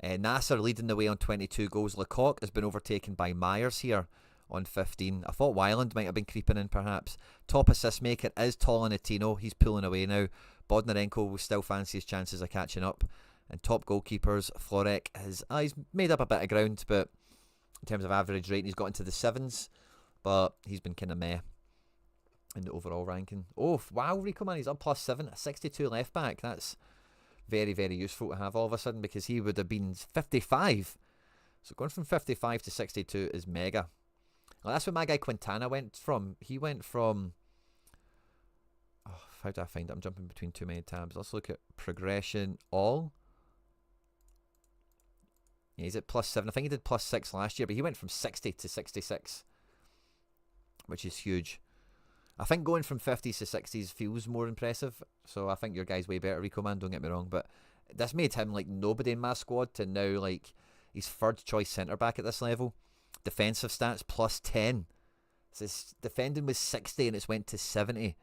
Speaker 1: Nasser leading the way on 22 goals. Lecoq has been overtaken by Myers here on 15. I thought Wyland might have been creeping in perhaps. Top assist maker is Tolentino. He's pulling away now. Bodnarenko will still fancy his chances of catching up. And top goalkeepers, Florek he's made up a bit of ground, but in terms of average rating, he's got into the 7s, but he's been kind of meh in the overall ranking. Oh, wow, Rico, man, he's up +7, a 62 left back. That's very, very useful to have all of a sudden, because he would have been 55. So going from 55 to 62 is mega. Well, that's where my guy Quintana went from. He went from... Oh, how do I find it? I'm jumping between too many tabs. Let's look at progression all. Yeah, he's at +7. I think he did +6 last year, but he went from 60 to 66, which is huge. I think going from 50s to 60s feels more impressive, so I think your guy's way better, Rico, man, don't get me wrong, but this made him like nobody in my squad to now like he's third choice centre back at this level. Defensive stats +10. So his defending was 60 and it's went to 70.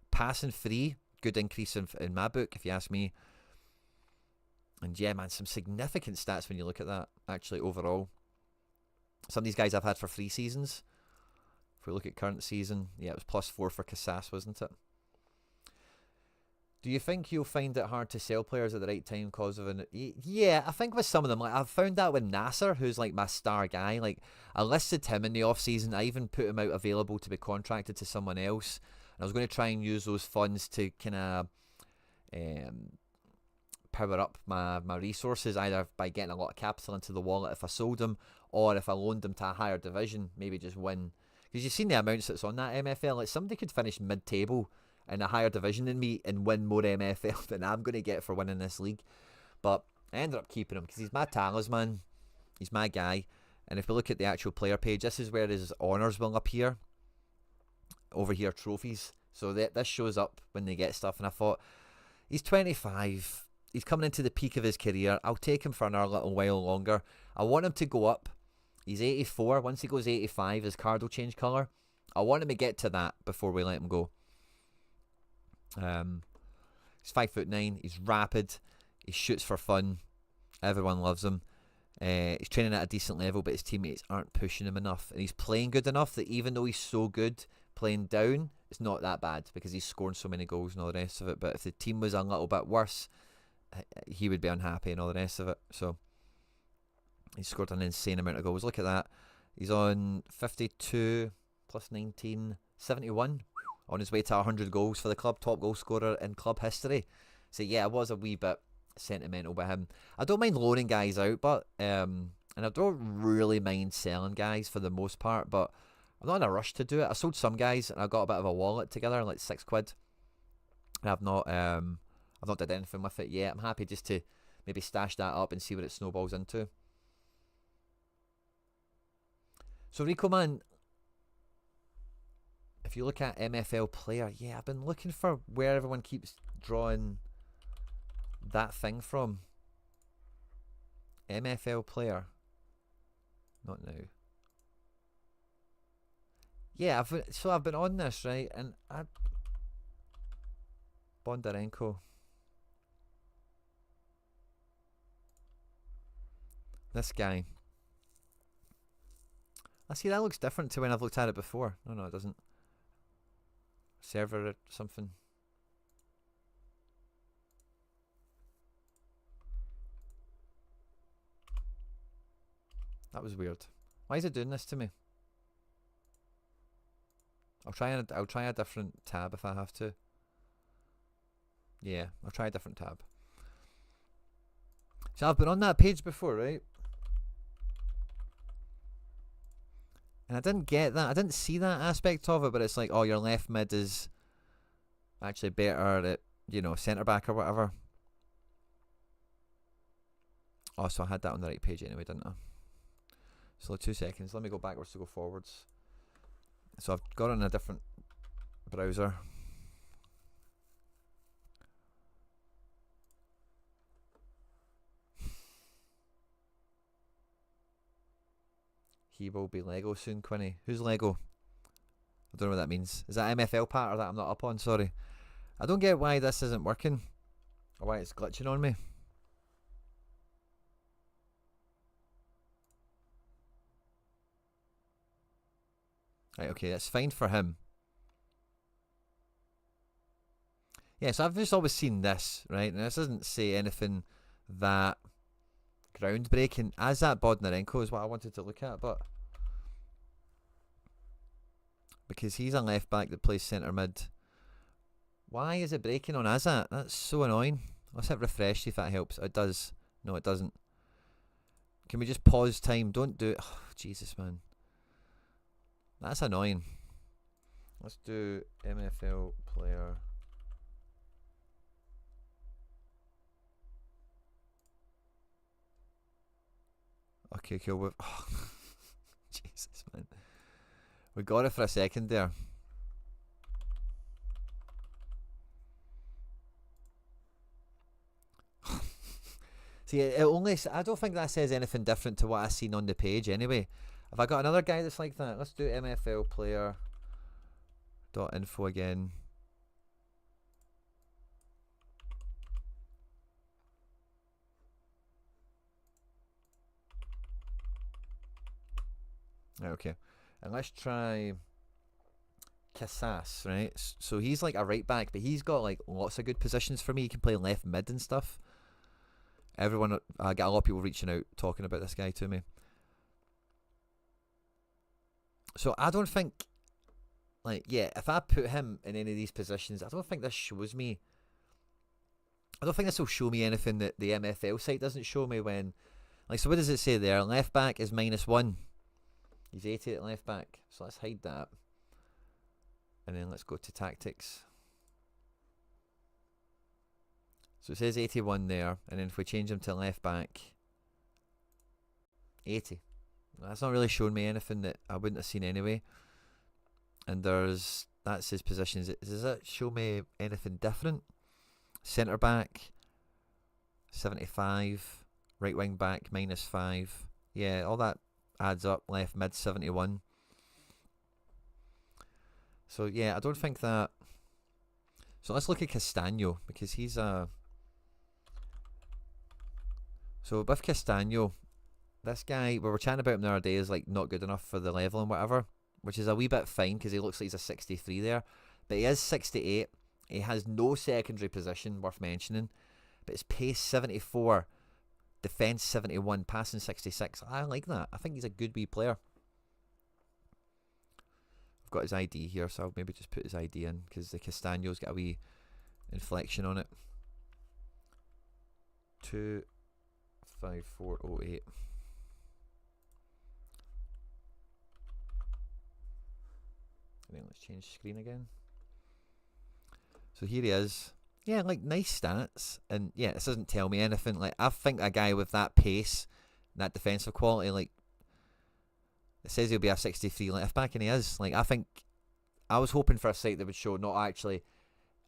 Speaker 1: Passing free, good increase in my book, if you ask me. And yeah, man, some significant stats when you look at that, actually, overall. Some of these guys I've had for 3 seasons. If we look at current season, yeah, it was +4 for Casas, wasn't it? Do you think you'll find it hard to sell players at the right time because of an... Yeah, I think with some of them, like I've found that with Nasser, who's like my star guy. Like I listed him in the off season. I even put him out available to be contracted to someone else. And I was going to try and use those funds to kind of power up my resources, either by getting a lot of capital into the wallet if I sold them, or if I loaned them to a higher division, maybe just win. Because you've seen the amounts that's on that MFL. Like somebody could finish mid-table in a higher division than me and win more MFL than I'm going to get for winning this league. But I ended up keeping him because he's my talisman. He's my guy. And if we look at the actual player page, this is where his honours will appear. Over here, trophies. So this shows up when they get stuff. And I thought, he's 25. He's coming into the peak of his career. I'll take him for another little while longer. I want him to go up. He's 84. Once he goes 85, his card will change colour. I want him to get to that before we let him go. He's 5'9". He's rapid. He shoots for fun. Everyone loves him. He's training at a decent level, but his teammates aren't pushing him enough. And he's playing good enough that even though he's so good playing down, it's not that bad because he's scoring so many goals and all the rest of it. But if the team was a little bit worse, he would be unhappy and all the rest of it. So he scored an insane amount of goals. Look at that. He's on 52 plus 19, 71. On his way to 100 goals for the club, top goal scorer in club history. So yeah, it was a wee bit sentimental by him. I don't mind loaning guys out, but and I don't really mind selling guys for the most part, but I'm not in a rush to do it. I sold some guys and I got a bit of a wallet together, like £6. And I've not did anything with it yet. I'm happy just to maybe stash that up and see what it snowballs into. So Rico, man, if you look at MFL player, yeah, I've been looking for where everyone keeps drawing that thing from. MFL player. Not now. Yeah, I've been on this, right? And Bondarenko. This guy. I see that looks different to when I've looked at it before. No, it doesn't. Server or something. That was weird. Why is it doing this to me? I'll try a different tab if I have to. Yeah, I'll try a different tab. So I've been on that page before, right? And I didn't get that. I didn't see that aspect of it, but it's like, oh, your left mid is actually better at, you know, centre back or whatever. Oh, so I had that on the right page anyway, didn't I? So 2 seconds. Let me go backwards to go forwards. So I've got it on a different browser. He will be Lego soon, Quinny. Who's Lego? I don't know what that means. Is that MFL part or that I'm not up on? Sorry. I don't get why this isn't working. Or why it's glitching on me. Right, okay, that's fine for him. Yeah, so I've just always seen this, right? And this doesn't say anything that groundbreaking. As that Bodnarenko is what I wanted to look at, but because he's a left back that plays centre mid. Why is it breaking on Azat? That's so annoying. Let's hit refresh, see if that helps. It does. No, it doesn't. Can we just pause time? Don't do it. Oh, Jesus, man. That's annoying. Let's do MFL player. Okay, cool. Oh, Jesus, man. We got it for a second there. See, it only. I don't think that says anything different to what I seen on the page anyway. Have I got another guy that's like that? Let's do MFL player. .info again. Right, okay. And let's try Casas, right? So he's like a right back, but he's got like lots of good positions for me. He can play left mid and stuff. Everyone, I get a lot of people reaching out talking about this guy to me. So I don't think, like, yeah, if I put him in any of these positions, I don't think this shows me. I don't think this will show me anything that the MFL site doesn't show me when, like, so what does it say there? Left back is -1. He's 80 at left back. So let's hide that. And then let's go to tactics. So it says 81 there. And then if we change him to left back, 80. That's not really showing me anything that I wouldn't have seen anyway. And there's, that's his positions. Does that show me anything different? Centre back, 75. Right wing back, -5. Yeah, all that adds up. Left mid, 71. So yeah, I don't think that. So let's look at Castagno, because he's a. So with Castagno, this guy, we were chatting about him the other day, is like not good enough for the level and whatever, which is a wee bit fine because he looks like he's a 63 there, but he is 68. He has no secondary position worth mentioning, but his pace 74, defense 71, passing 66. I like that. I think he's a good wee player. I've got his ID here, so I'll maybe just put his ID in because the Castagno's got a wee inflection on it. 25408. And then let's change screen again. So here he is. Yeah, like nice stats. And yeah, this doesn't tell me anything. Like, I think a guy with that pace, that defensive quality, like, it says he'll be a 63 left back, and he is. Like, I think I was hoping for a site that would show not actually.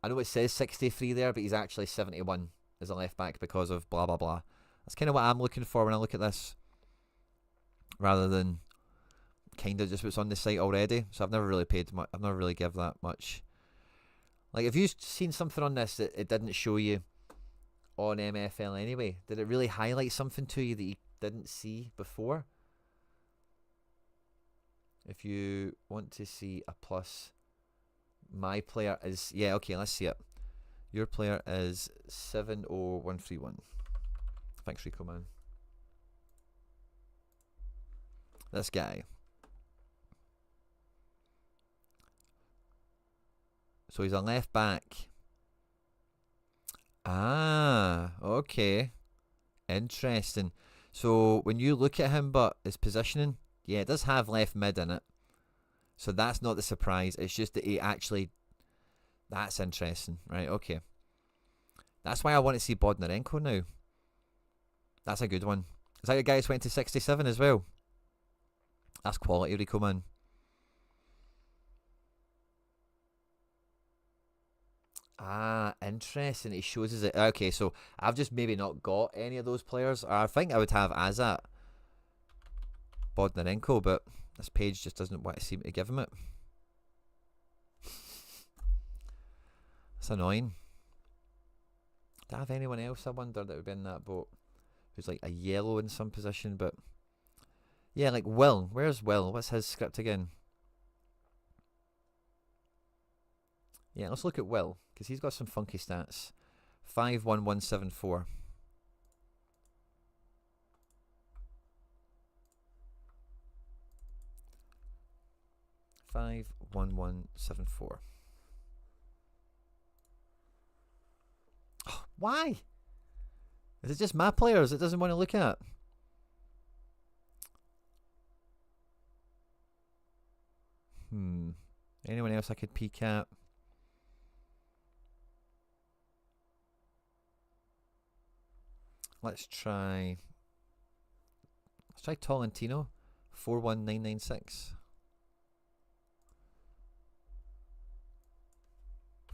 Speaker 1: I know it says 63 there, but he's actually 71 as a left back because of blah blah blah. That's kind of what I'm looking for when I look at this, rather than kind of just what's on the site already. So I've never really paid much. I've never really give that much. Like, if you've seen something on this that it didn't show you on MFL anyway, did it really highlight something to you that you didn't see before? If you want to see a plus, my player is, yeah, okay, let's see it. Your player is 70131. Thanks, Rico, man. This guy. So he's a left back. Ah, okay. Interesting. So when you look at him, but his positioning, yeah, it does have left mid in it. So that's not the surprise. It's just that he actually... That's interesting. Right, okay. That's why I want to see Bodnarenko now. That's a good one. Is that your guy who went to 67 as well? That's quality, Rico, man. Ah, interesting. He shows us it. Okay, so I've just maybe not got any of those players. Or I think I would have Azat, Bodnarenko, but this page just doesn't want to seem to give him it. That's annoying. Do I have anyone else, I wonder, that would be in that boat? Who's like a yellow in some position, but... Yeah, like Will. Where's Will? What's his script again? Yeah, let's look at Will, because he's got some funky stats. 51174. 51174. Oh, why? Is it just my players it doesn't want to look at? Anyone else I could peek at? Let's try Tolentino. 41996.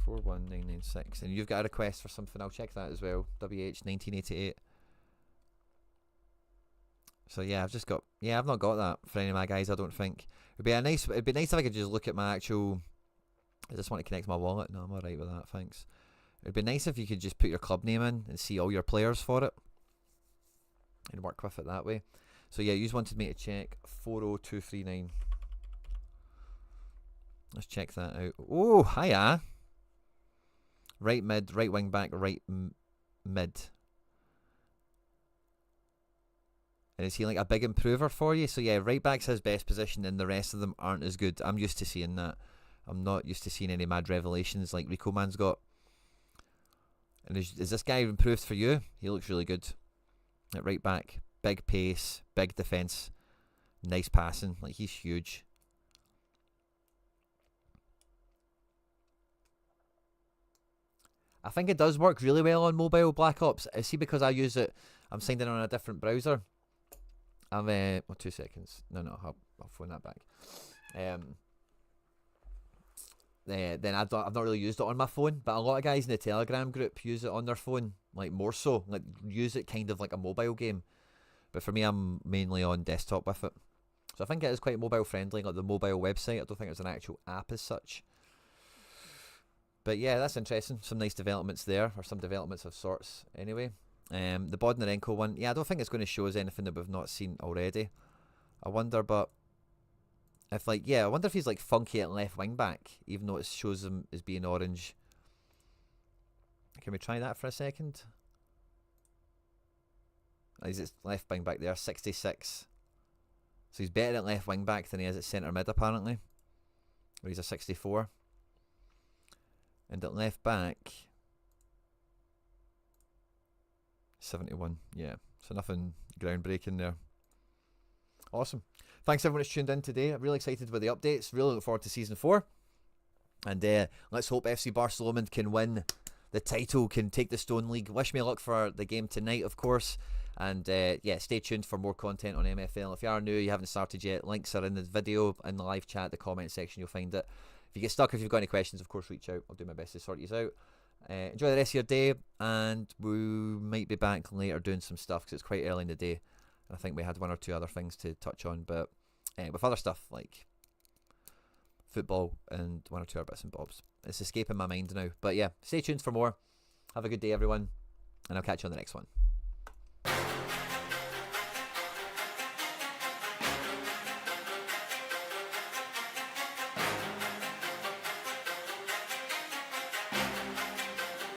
Speaker 1: 41996. And you've got a request for something, I'll check that as well. WH1988. So yeah, I've not got that for any of my guys, I don't think. It'd be nice if I could just look at my actual... I just want to connect my wallet. No, I'm alright with that, thanks. It'd be nice if you could just put your club name in and see all your players for it. And work with it that way. So yeah, you just wanted me to check 40239. Let's check that out. Oh, hiya. Right mid, right wing back, right mid. And is he like a big improver for you? So yeah, right back's his best position and the rest of them aren't as good. I'm used to seeing that. I'm not used to seeing any mad revelations like Rico Man's got. And is this guy improved for you? He looks really good. At right back. Big pace, big defence, nice passing. Like, he's huge. I think it does work really well on mobile, Black Ops. I see, because I use it, I'm signed in on a different browser. I'm, well, 2 seconds. No, I'll phone that back. Then I've not really used it on my phone, but a lot of guys in the Telegram group use it on their phone, like more so, like use it kind of like a mobile game. But for me, I'm mainly on desktop with it. So I think it is quite mobile friendly, like the mobile website. I don't think it's an actual app as such. But yeah, that's interesting. Some nice developments there, or some developments of sorts anyway. The Bodnarenko one, yeah, I don't think it's going to show us anything that we've not seen already. I wonder, but if I wonder if he's like funky at left wing back, even though it shows him as being orange. Can we try that for a second? He's at left wing back there, 66. So he's better at left wing back than he is at centre mid apparently. Where he's a 64. And at left back, 71. Yeah, so nothing groundbreaking there. Awesome. Thanks everyone who's tuned in today. I'm really excited with the updates. Really looking forward to Season 4. And let's hope FC Barcelona can win the title, can take the Stone League. Wish me luck for the game tonight, of course. And yeah, stay tuned for more content on MFL. If you are new, you haven't started yet, links are in the video, in the live chat, the comment section, you'll find it. If you get stuck, if you've got any questions, of course, reach out. I'll do my best to sort you out. Enjoy the rest of your day, and we might be back later doing some stuff, because it's quite early in the day. I think we had one or two other things to touch on, but with other stuff like football and one or two other bits and bobs. It's escaping my mind now. But yeah, stay tuned for more. Have a good day, everyone, and I'll catch you on the next one.